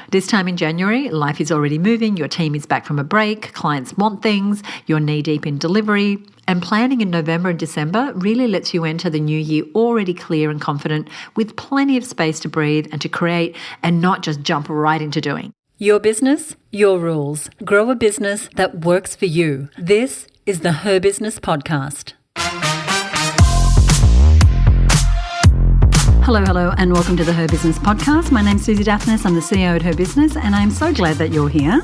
This time in January, life is already moving, your team is back from a break, clients want things, you're knee-deep in delivery, and planning in November and December really lets you enter the new year already clear and confident with plenty of space to breathe and to create and not just jump right into doing. Your business, your rules. Grow a business that works for you. This is the HerBusiness Podcast. Hello, and welcome to the HerBusiness Podcast. My name's Susie Daphnis. I'm the CEO at HerBusiness, and I'm so glad that you're here.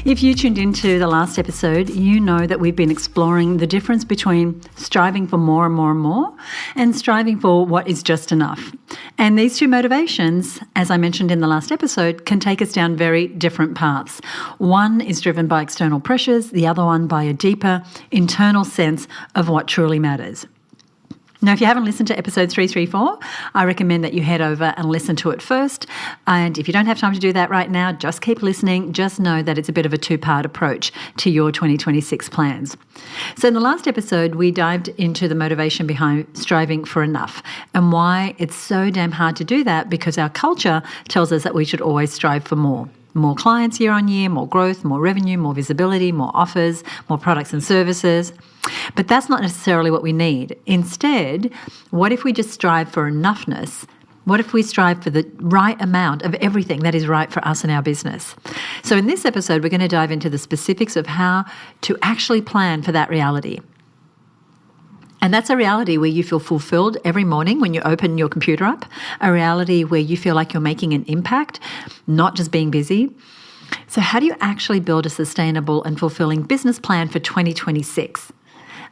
If you tuned into the last episode, you know that we've been exploring the difference between striving for more and more and more and striving for what is just enough. And these two motivations, as I mentioned in the last episode, can take us down very different paths. One is driven by external pressures, the other one by a deeper internal sense of what truly matters. Now, if you haven't listened to episode 334, I recommend that you head over and listen to it first. And if you don't have time to do that right now, just keep listening. Just know that it's a bit of a two-part approach to your 2026 plans. So in the last episode, we dived into the motivation behind striving for enough and why it's so damn hard to do that, because our culture tells us that we should always strive for more. More clients year on year, more growth, more revenue, more visibility, more offers, more products and services. But that's not necessarily what we need. Instead, what if we just strive for enoughness? What if we strive for the right amount of everything that is right for us and our business? So in this episode, we're going to dive into the specifics of how to actually plan for that reality. And that's a reality where you feel fulfilled every morning when you open your computer up, a reality where you feel like you're making an impact, not just being busy. So how do you actually build a sustainable and fulfilling business plan for 2026?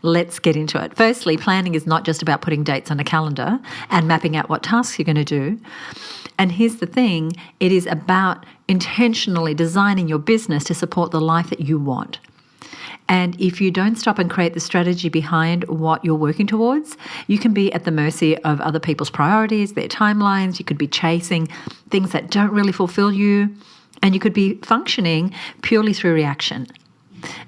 Let's get into it. Firstly, planning is not just about putting dates on a calendar and mapping out what tasks you're going to do. And here's the thing, it is about intentionally designing your business to support the life that you want. And if you don't stop and create the strategy behind what you're working towards, you can be at the mercy of other people's priorities, their timelines. You could be chasing things that don't really fulfill you, and you could be functioning purely through reaction.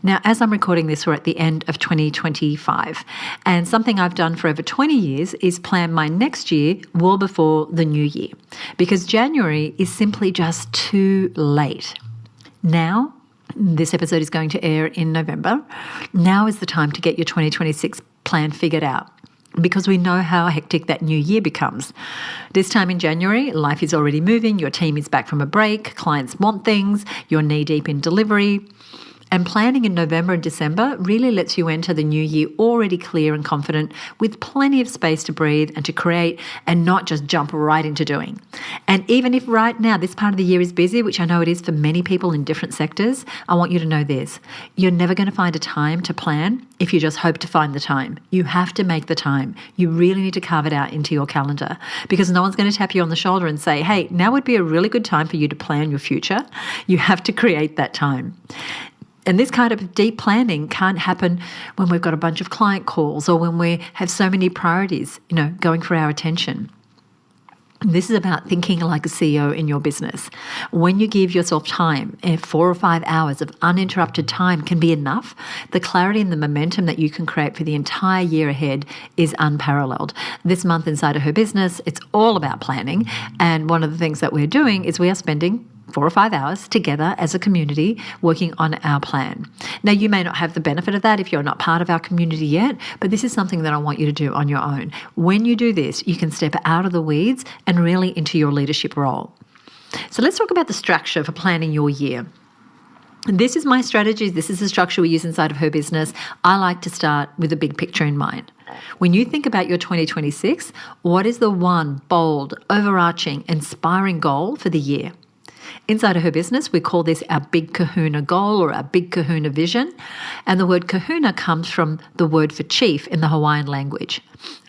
Now, as I'm recording this, we're at the end of 2025, and something I've done for over 20 years is plan my next year well before the new year, because January is simply just too late. Now, this episode is going to air in November. Now is the time to get your 2026 plan figured out, because we know how hectic that new year becomes. This time in January, life is already moving, your team is back from a break, clients want things, you're knee-deep in delivery. And planning in November and December really lets you enter the new year already clear and confident with plenty of space to breathe and to create and not just jump right into doing. And even if right now this part of the year is busy, which I know it is for many people in different sectors, I want you to know this. You're never going to find a time to plan if you just hope to find the time. You have to make the time. You really need to carve it out into your calendar, because no one's going to tap you on the shoulder and say, hey, now would be a really good time for you to plan your future. You have to create that time. And this kind of deep planning can't happen when we've got a bunch of client calls or when we have so many priorities, going for our attention. This is about thinking like a CEO in your business. When you give yourself time, 4 or 5 hours of uninterrupted time can be enough. The clarity and the momentum that you can create for the entire year ahead is unparalleled. This month inside of HerBusiness, it's all about planning. And one of the things that we're doing is we are spending 4 or 5 hours together as a community working on our plan. Now, you may not have the benefit of that if you're not part of our community yet, but this is something that I want you to do on your own. When you do this, you can step out of the weeds and really into your leadership role. So let's talk about the structure for planning your year. This is my strategy. This is the structure we use inside of HerBusiness. I like to start with a big picture in mind. When you think about your 2026, what is the one bold, overarching, inspiring goal for the year? Inside of HerBusiness, we call this our big kahuna goal or our big kahuna vision. And the word kahuna comes from the word for chief in the Hawaiian language.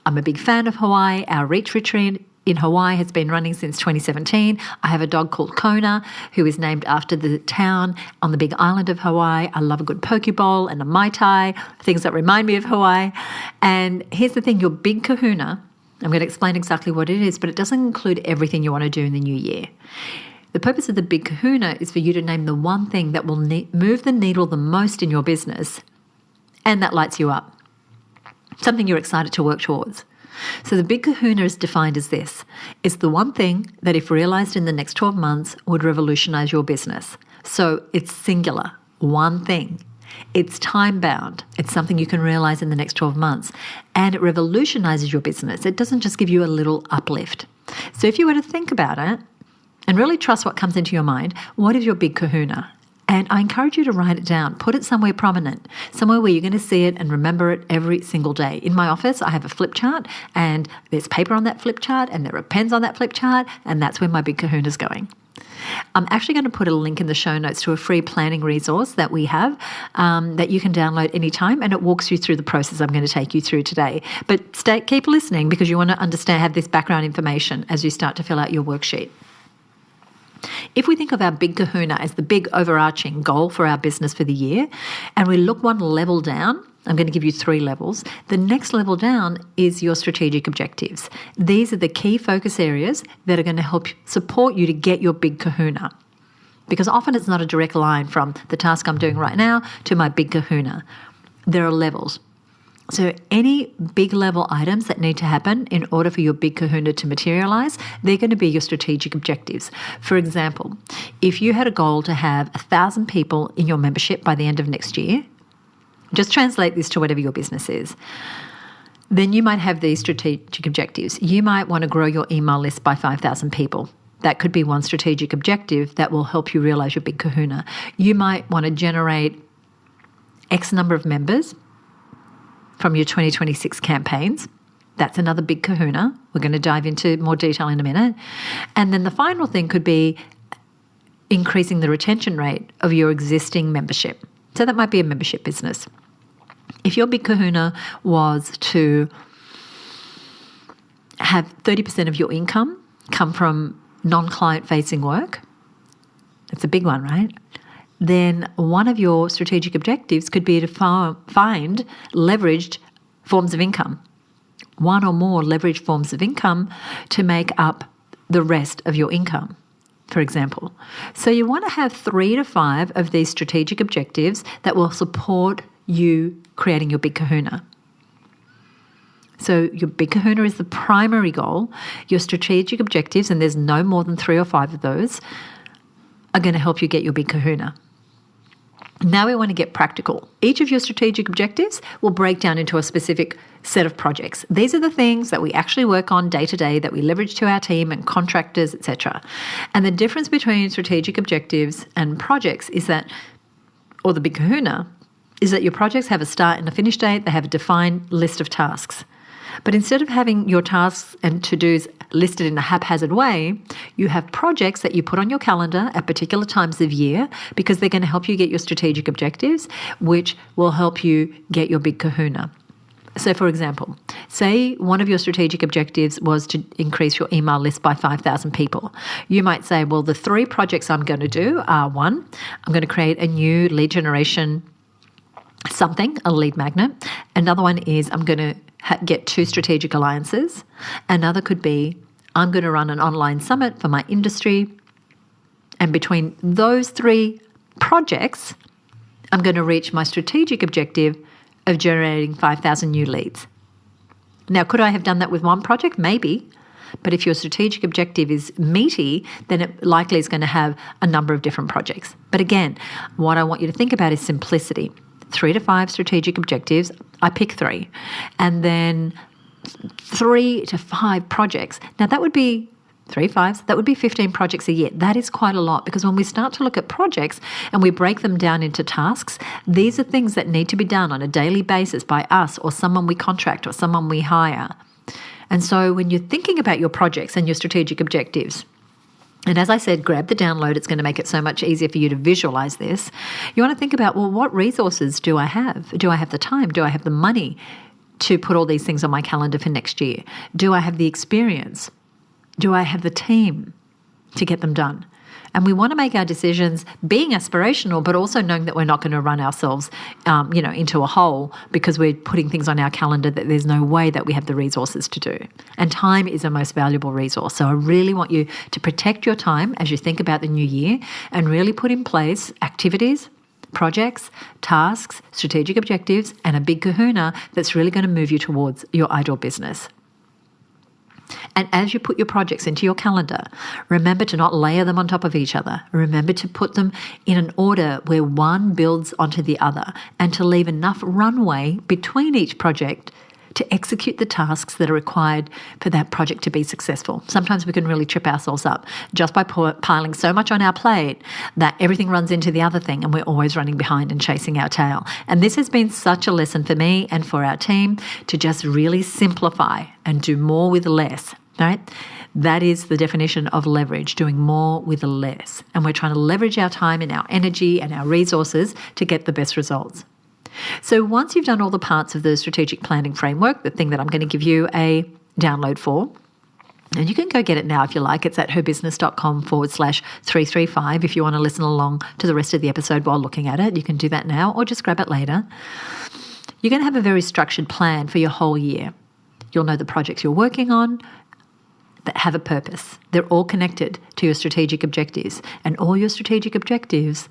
I'm a big fan of Hawaii. Our retreat in Hawaii has been running since 2017. I have a dog called Kona, who is named after the town on the big island of Hawaii. I love a good poke bowl and a Mai Tai, things that remind me of Hawaii. And here's the thing, your big kahuna, I'm going to explain exactly what it is, but it doesn't include everything you want to do in the new year. The purpose of the big kahuna is for you to name the one thing that will move the needle the most in your business and that lights you up, something you're excited to work towards. So the big kahuna is defined as this. It's the one thing that, if realized in the next 12 months, would revolutionize your business. So it's singular, one thing. It's time-bound. It's something you can realize in the next 12 months. And it revolutionizes your business. It doesn't just give you a little uplift. So if you were to think about it and really trust what comes into your mind, what is your big kahuna? And I encourage you to write it down. Put it somewhere prominent, somewhere where you're going to see it and remember it every single day. In my office, I have a flip chart, and there's paper on that flip chart, and there are pens on that flip chart, and that's where my big kahuna is going. I'm actually going to put a link in the show notes to a free planning resource that we have that you can download anytime, and it walks you through the process I'm going to take you through today. But keep listening, because you want to have this background information as you start to fill out your worksheet. If we think of our big kahuna as the big overarching goal for our business for the year, and we look one level down, I'm going to give you 3 levels. The next level down is your strategic objectives. These are the key focus areas that are going to help support you to get your big kahuna. Because often it's not a direct line from the task I'm doing right now to my big kahuna. There are levels. So any big level items that need to happen in order for your big kahuna to materialize, they're going to be your strategic objectives. For example, if you had a goal to have 1,000 people in your membership by the end of next year, just translate this to whatever your business is, then you might have these strategic objectives. You might want to grow your email list by 5,000 people. That could be one strategic objective that will help you realize your big kahuna. You might want to generate X number of members from your 2026 campaigns. That's another big kahuna. We're going to dive into more detail in a minute. And then the final thing could be increasing the retention rate of your existing membership. So that might be a membership business. If your big kahuna was to have 30% of your income come from non-client facing work, that's a big one, right? Then one of your strategic objectives could be to find leveraged forms of income, one or more leveraged forms of income to make up the rest of your income, for example. So you want to have 3 to 5 of these strategic objectives that will support you creating your big kahuna. So your big kahuna is the primary goal. Your strategic objectives, and there's no more than 3 or 5 of those, are going to help you get your big kahuna. Now we want to get practical. Each of your strategic objectives will break down into a specific set of projects. These are the things that we actually work on day to day, that we leverage to our team and contractors, etc. And the difference between strategic objectives and projects is that, or the big kahuna, is that your projects have a start and a finish date. They have a defined list of tasks. But instead of having your tasks and to-dos listed in a haphazard way, you have projects that you put on your calendar at particular times of year, because they're going to help you get your strategic objectives, which will help you get your big kahuna. So, for example, say one of your strategic objectives was to increase your email list by 5,000 people. You might say, well, the 3 projects I'm going to do are: 1, I'm going to create a new lead generation something, a lead magnet. Another one is I'm going to get 2 strategic alliances. Another could be I'm going to run an online summit for my industry. And between those 3 projects, I'm going to reach my strategic objective of generating 5,000 new leads. Now, could I have done that with 1 project? Maybe. But if your strategic objective is meaty, then it likely is going to have a number of different projects. But again, what I want you to think about is simplicity. 3 to 5 strategic objectives. I pick 3. And then 3 to 5 projects. Now that would be 3 5s. That would be 15 projects a year. That is quite a lot, because when we start to look at projects and we break them down into tasks, these are things that need to be done on a daily basis by us or someone we contract or someone we hire. And so when you're thinking about your projects and your strategic objectives, and as I said, grab the download. It's going to make it so much easier for you to visualize this. You want to think about, well, what resources do I have? Do I have the time? Do I have the money to put all these things on my calendar for next year? Do I have the experience? Do I have the team to get them done? And we want to make our decisions being aspirational, but also knowing that we're not going to run ourselves, into a hole because we're putting things on our calendar that there's no way that we have the resources to do. And time is a most valuable resource. So I really want you to protect your time as you think about the new year and really put in place activities, projects, tasks, strategic objectives, and a big kahuna that's really going to move you towards your ideal business. And as you put your projects into your calendar, remember to not layer them on top of each other. Remember to put them in an order where one builds onto the other, and to leave enough runway between each project to execute the tasks that are required for that project to be successful. Sometimes we can really trip ourselves up just by piling so much on our plate that everything runs into the other thing, and we're always running behind and chasing our tail. And this has been such a lesson for me and for our team to just really simplify and do more with less, right? That is the definition of leverage, doing more with less. And we're trying to leverage our time and our energy and our resources to get the best results. So once you've done all the parts of the strategic planning framework, the thing that I'm going to give you a download for, and you can go get it now if you like. It's at herbusiness.com/335 if you want to listen along to the rest of the episode while looking at it. You can do that now or just grab it later. You're going to have a very structured plan for your whole year. You'll know the projects you're working on that have a purpose. They're all connected to your strategic objectives, and all your strategic objectives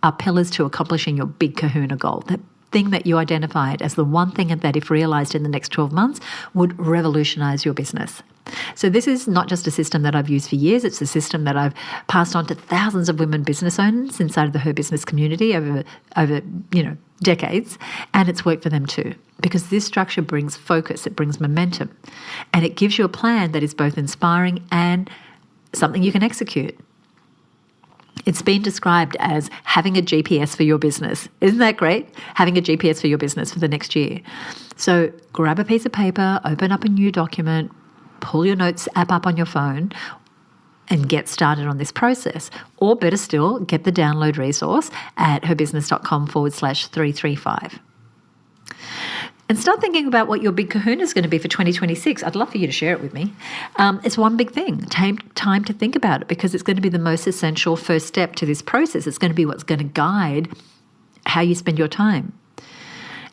are pillars to accomplishing your big kahuna goal, that thing that you identified as the one thing that, if realized in the next 12 months, would revolutionize your business. So this is not just a system that I've used for years. It's a system that I've passed on to thousands of women business owners inside of the HerBusiness community over decades, and it's worked for them too, because this structure brings focus, it brings momentum, and it gives you a plan that is both inspiring and something you can execute. It's been described as having a GPS for your business. Isn't that great? Having a GPS for your business for the next year. So grab a piece of paper, open up a new document, pull your notes app up on your phone, and get started on this process. Or better still, get the download resource at herbusiness.com/335. And start thinking about what your big kahuna is going to be for 2026. I'd love for you to share it with me. It's one big thing. Time to think about it, because it's going to be the most essential first step to this process. It's going to be what's going to guide how you spend your time.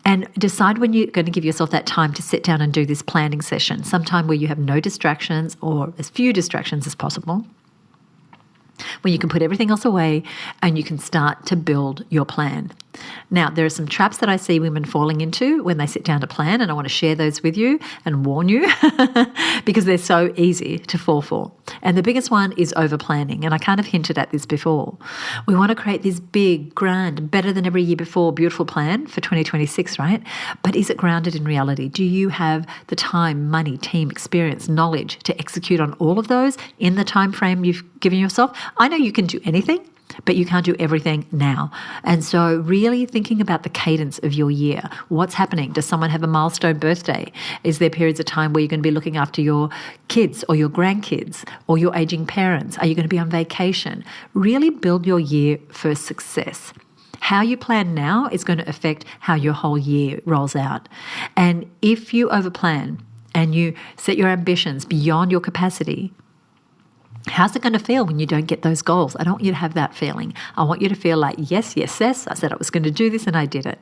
And decide when you're going to give yourself that time to sit down and do this planning session, sometime where you have no distractions or as few distractions as possible, when you can put everything else away and you can start to build your plan. Now, there are some traps that I see women falling into when they sit down to plan, and I want to share those with you and warn you because they're so easy to fall for. And the biggest one is over-planning, and I kind of hinted at this before. We want to create this big, grand, better than every year before, beautiful plan for 2026, right? But is it grounded in reality? Do you have the time, money, team, experience, knowledge to execute on all of those in the time frame you've given yourself? I know you can do anything, but you can't do everything now. And so really thinking about the cadence of your year. What's happening? Does someone have a milestone birthday? Is there periods of time where you're going to be looking after your kids or your grandkids or your aging parents? Are you going to be on vacation? Really build your year for success. How you plan now is going to affect how your whole year rolls out. And if you overplan and you set your ambitions beyond your capacity, how's it going to feel when you don't get those goals? I don't want you to have that feeling. I want you to feel like, yes, I said I was going to do this and I did it.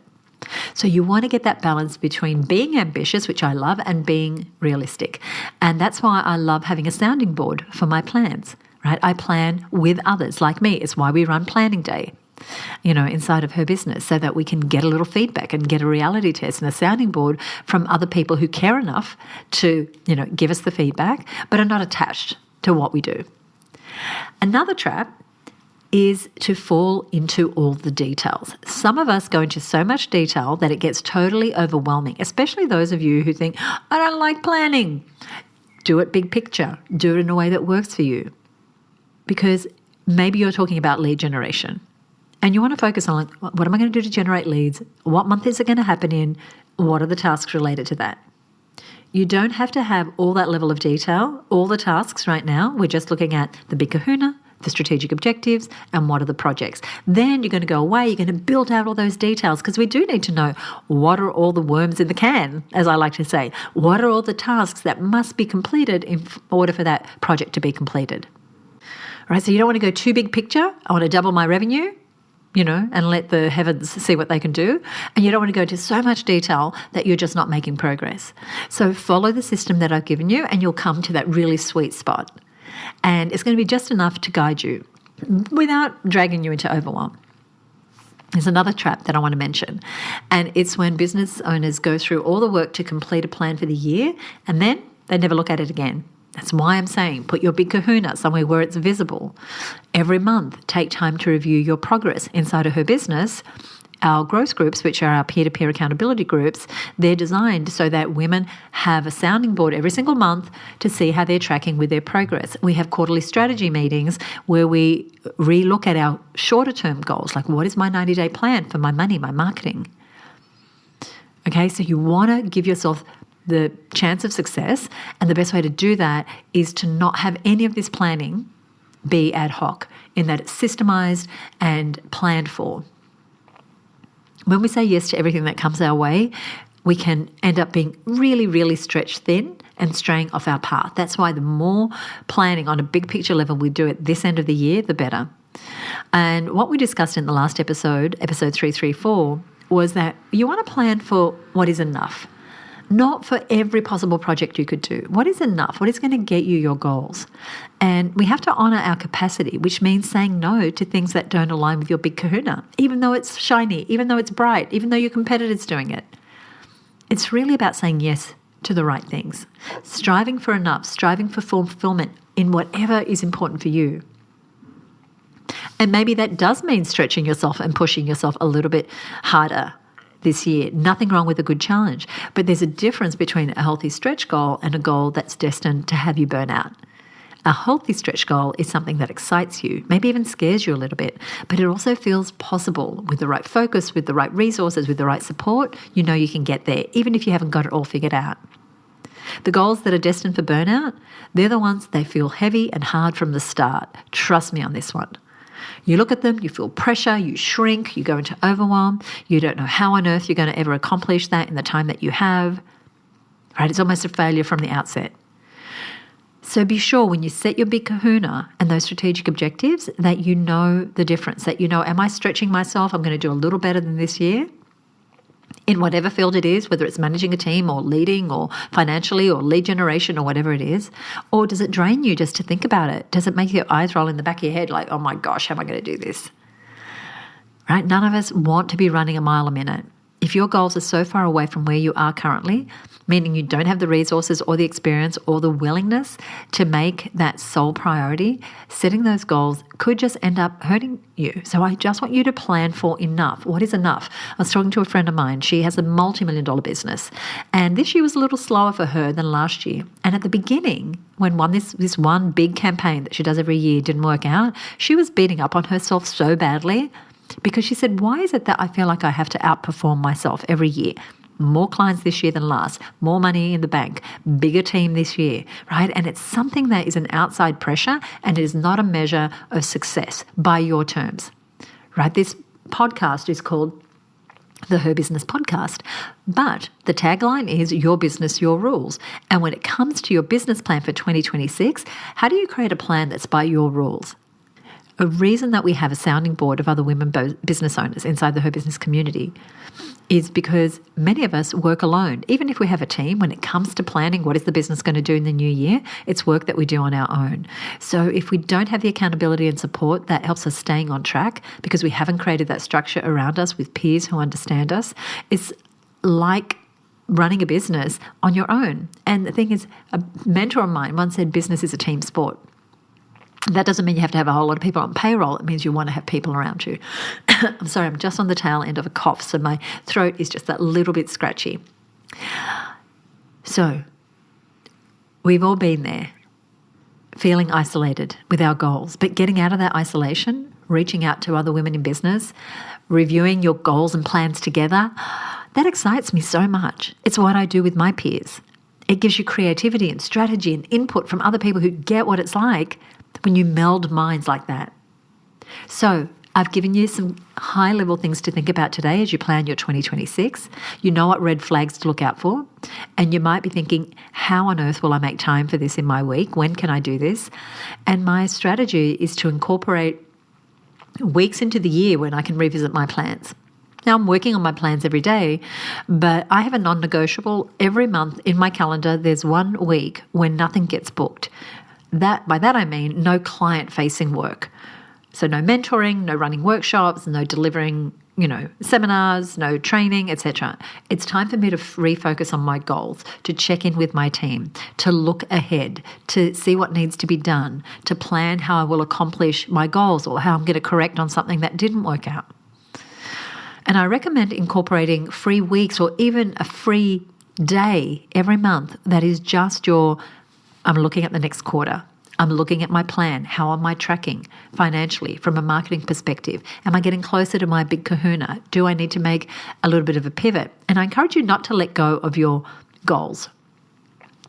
So you want to get that balance between being ambitious, which I love, and being realistic. And that's why I love having a sounding board for my plans, right? I plan with others like me. It's why we run planning day, inside of HerBusiness, so that we can get a little feedback and get a reality test and a sounding board from other people who care enough to, give us the feedback, but are not attached to what we do. Another trap is to fall into all the details. Some of us go into so much detail that it gets totally overwhelming, especially those of you who think, I don't like planning. Do it big picture. Do it in a way that works for you. Because maybe you're talking about lead generation and you want to focus on, what am I going to do to generate leads? What month is it going to happen in? What are the tasks related to that? You don't have to have all that level of detail, all the tasks right now. We're just looking at the big kahuna, the strategic objectives, and what are the projects. Then you're going to go away, you're going to build out all those details, because we do need to know what are all the worms in the can, as I like to say. What are all the tasks that must be completed in order for that project to be completed? All right, so you don't want to go too big picture. I want to double my revenue, and let the heavens see what they can do. And you don't want to go into so much detail that you're just not making progress. So follow the system that I've given you and you'll come to that really sweet spot. And it's going to be just enough to guide you without dragging you into overwhelm. There's another trap that I want to mention, and it's when business owners go through all the work to complete a plan for the year and then they never look at it again. That's why I'm saying put your big kahuna somewhere where it's visible. Every month, take time to review your progress inside of Her Business. Our growth groups, which are our peer-to-peer accountability groups, they're designed so that women have a sounding board every single month to see how they're tracking with their progress. We have quarterly strategy meetings where we re-look at our shorter-term goals, like what is my 90-day plan for my money, my marketing? Okay, so you want to give yourself the chance of success, and the best way to do that is to not have any of this planning be ad hoc, in that it's systemized and planned for. When we say yes to everything that comes our way, we can end up being really, really stretched thin and straying off our path. That's why the more planning on a big picture level we do at this end of the year, the better. And what we discussed in the last episode 334, was that you want to plan for what is enough. Not for every possible project you could do. What is enough? What is going to get you your goals? And we have to honor our capacity, which means saying no to things that don't align with your big kahuna, even though it's shiny, even though it's bright, even though your competitor's doing it. It's really about saying yes to the right things, striving for enough, striving for fulfillment in whatever is important for you. And maybe that does mean stretching yourself and pushing yourself a little bit harder this year. Nothing wrong with a good challenge, but there's a difference between a healthy stretch goal and a goal that's destined to have you burn out. A healthy stretch goal is something that excites you, maybe even scares you a little bit, but it also feels possible with the right focus, with the right resources, with the right support. You know you can get there, even if you haven't got it all figured out. The goals that are destined for burnout, they're the ones they feel heavy and hard from the start. Trust me on this one. You look at them, you feel pressure, you shrink, you go into overwhelm, you don't know how on earth you're going to ever accomplish that in the time that you have. Right? It's almost a failure from the outset. So be sure when you set your big kahuna and those strategic objectives that you know the difference, that you know, am I stretching myself? I'm going to do a little better than this year in whatever field it is, whether it's managing a team or leading or financially or lead generation or whatever it is. Or does it drain you just to think about it? Does it make your eyes roll in the back of your head like, oh my gosh, how am I going to do this? Right? None of us want to be running a mile a minute. If your goals are so far away from where you are currently, meaning you don't have the resources or the experience or the willingness to make that sole priority, setting those goals could just end up hurting you. So I just want you to plan for enough. What is enough? I was talking to a friend of mine. She has a multi-million-dollar business. And this year was a little slower for her than last year. And at the beginning, when this one big campaign that she does every year didn't work out, she was beating up on herself so badly because she said, why is it that I feel like I have to outperform myself every year? More clients this year than last, more money in the bank, bigger team this year, right? And it's something that is an outside pressure and it is not a measure of success by your terms, right? This podcast is called the HerBusiness Podcast, but the tagline is your business, your rules. And when it comes to your business plan for 2026, how do you create a plan that's by your rules? A reason that we have a sounding board of other women business owners inside the HerBusiness community is because many of us work alone. Even if we have a team, when it comes to planning what is the business going to do in the new year, it's work that we do on our own. So if we don't have the accountability and support that helps us staying on track because we haven't created that structure around us with peers who understand us, it's like running a business on your own. And the thing is, a mentor of mine once said business is a team sport. That doesn't mean you have to have a whole lot of people on payroll. It means you want to have people around you. I'm sorry, I'm just on the tail end of a cough, so my throat is just that little bit scratchy. So we've all been there, feeling isolated with our goals, but getting out of that isolation, reaching out to other women in business, reviewing your goals and plans together, that excites me so much. It's what I do with my peers. It gives you creativity and strategy and input from other people who get what it's like when you meld minds like that. So I've given you some high-level things to think about today as you plan your 2026. You know what red flags to look out for. And you might be thinking, how on earth will I make time for this in my week? When can I do this? And my strategy is to incorporate weeks into the year when I can revisit my plans. Now, I'm working on my plans every day, but I have a non-negotiable. Every month in my calendar, there's 1 week when nothing gets booked. By that I mean no client-facing work. So no mentoring, no running workshops, no delivering seminars, no training, etc. It's time for me to refocus on my goals, to check in with my team, to look ahead, to see what needs to be done, to plan how I will accomplish my goals or how I'm going to correct on something that didn't work out. And I recommend incorporating free weeks or even a free day every month that is just I'm looking at the next quarter. I'm looking at my plan. How am I tracking financially from a marketing perspective? Am I getting closer to my big kahuna? Do I need to make a little bit of a pivot? And I encourage you not to let go of your goals.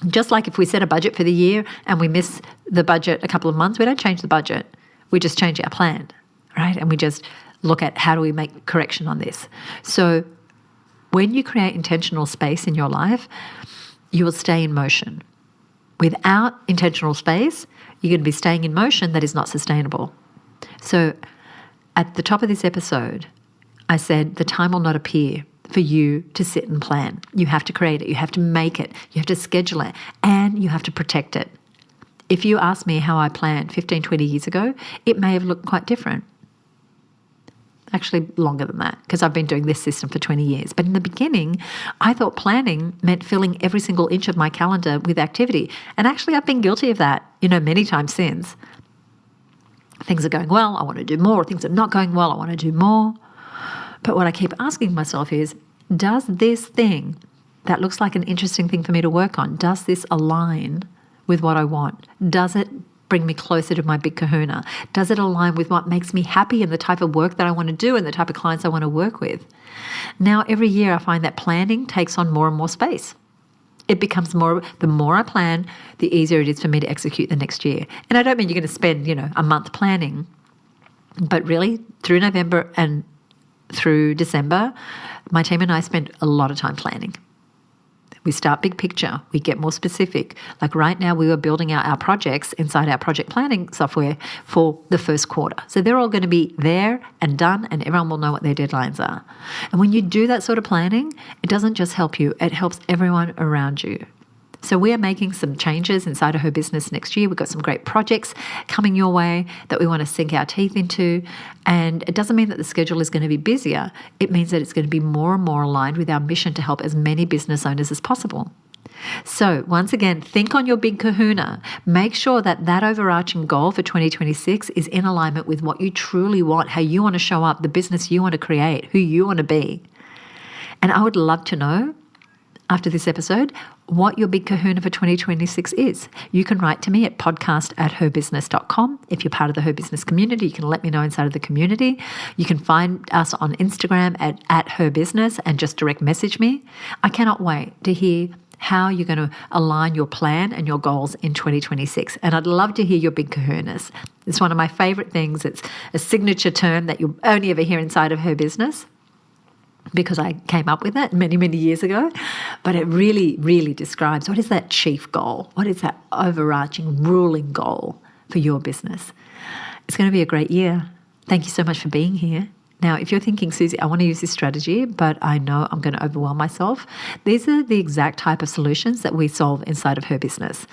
Just like if we set a budget for the year and we miss the budget a couple of months, we don't change the budget. We just change our plan, right? And we just look at how do we make correction on this. So when you create intentional space in your life, you will stay in motion. Without intentional space, you're going to be staying in motion that is not sustainable. So at the top of this episode, I said the time will not appear for you to sit and plan. You have to create it. You have to make it. You have to schedule it. And you have to protect it. If you ask me how I planned 15, 20 years ago, it may have looked quite different. Actually longer than that, because I've been doing this system for 20 years. But in the beginning, I thought planning meant filling every single inch of my calendar with activity. And actually, I've been guilty of that, many times since. Things are going well, I want to do more. Things are not going well, I want to do more. But what I keep asking myself is, does this thing that looks like an interesting thing for me to work on, does this align with what I want? Does it bring me closer to my big kahuna? Does it align with what makes me happy and the type of work that I want to do and the type of clients I want to work with? Now, every year I find that planning takes on more and more space. It becomes the more I plan, the easier it is for me to execute the next year. And I don't mean you're going to spend, a month planning, but really through November and through December, my team and I spend a lot of time planning. We start big picture. We get more specific. Like right now, we were building out our projects inside our project planning software for the first quarter. So they're all going to be there and done, and everyone will know what their deadlines are. And when you do that sort of planning, it doesn't just help you, it helps everyone around you. So we are making some changes inside of HerBusiness next year. We've got some great projects coming your way that we want to sink our teeth into. And it doesn't mean that the schedule is going to be busier. It means that it's going to be more and more aligned with our mission to help as many business owners as possible. So once again, think on your big kahuna. Make sure that that overarching goal for 2026 is in alignment with what you truly want, how you want to show up, the business you want to create, who you want to be. And I would love to know, after this episode, what your big kahuna for 2026 is. You can write to me at podcast@herbusiness.com. If you're part of the HerBusiness community, you can let me know inside of the community. You can find us on Instagram at HerBusiness and just direct message me. I cannot wait to hear how you're going to align your plan and your goals in 2026. And I'd love to hear your big kahunas. It's one of my favorite things. It's a signature term that you'll only ever hear inside of HerBusiness, because I came up with it many, many years ago. But it really, really describes what is that chief goal? What is that overarching ruling goal for your business? It's going to be a great year. Thank you so much for being here. Now, if you're thinking, Susie, I want to use this strategy, but I know I'm going to overwhelm myself, these are the exact type of solutions that we solve inside of HerBusiness.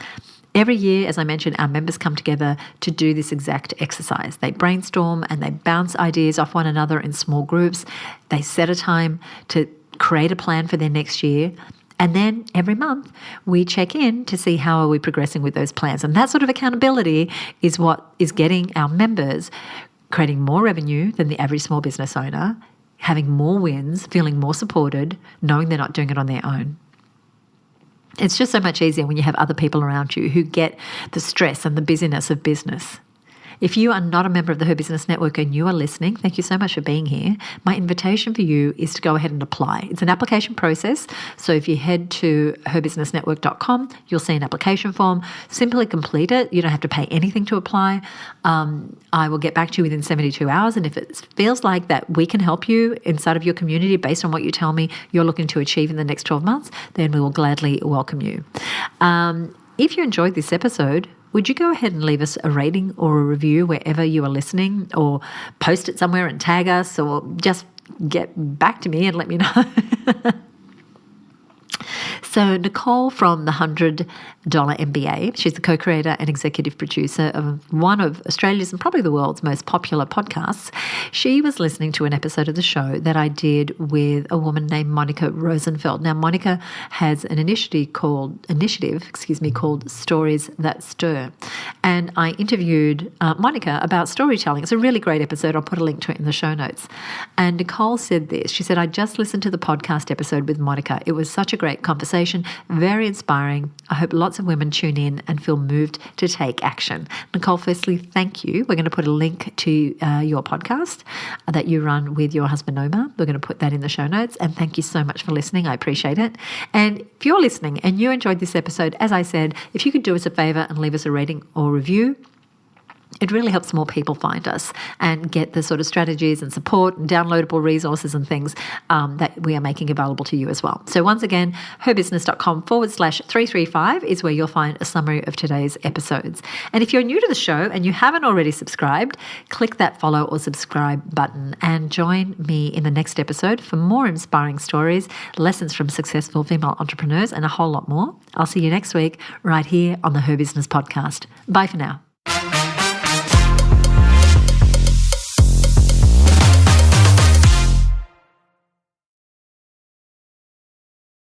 Every year, as I mentioned, our members come together to do this exact exercise. They brainstorm and they bounce ideas off one another in small groups. They set a time to create a plan for their next year. And then every month, we check in to see how are we progressing with those plans. And that sort of accountability is what is getting our members creating more revenue than the average small business owner, having more wins, feeling more supported, knowing they're not doing it on their own. It's just so much easier when you have other people around you who get the stress and the busyness of business. If you are not a member of the HerBusiness Network and you are listening, thank you so much for being here. My invitation for you is to go ahead and apply. It's an application process. So if you head to herbusinessnetwork.com, you'll see an application form. Simply complete it. You don't have to pay anything to apply. I will get back to you within 72 hours. And if it feels like that we can help you inside of your community based on what you tell me you're looking to achieve in the next 12 months, then we will gladly welcome you. If you enjoyed this episode, would you go ahead and leave us a rating or a review wherever you are listening, or post it somewhere and tag us, or just get back to me and let me know. So Nicole from the $100 MBA, she's the co-creator and executive producer of one of Australia's and probably the world's most popular podcasts. She was listening to an episode of the show that I did with a woman named Monica Rosenfeld. Now, Monica has an initiative called Stories That Stir. And I interviewed Monica about storytelling. It's a really great episode. I'll put a link to it in the show notes. And Nicole said this. She said, I just listened to the podcast episode with Monica. It was such a great conversation, very inspiring. I hope lots of women tune in and feel moved to take action. Nicole, firstly, thank you. We're going to put a link to your podcast that you run with your husband, Omar. We're going to put that in the show notes. And thank you so much for listening. I appreciate it. And if you're listening and you enjoyed this episode, as I said, if you could do us a favor and leave us a rating or review, it really helps more people find us and get the sort of strategies and support and downloadable resources and things that we are making available to you as well. So once again, herbusiness.com/335 is where you'll find a summary of today's episodes. And if you're new to the show and you haven't already subscribed, click that follow or subscribe button and join me in the next episode for more inspiring stories, lessons from successful female entrepreneurs, and a whole lot more. I'll see you next week right here on the Her Business Podcast. Bye for now.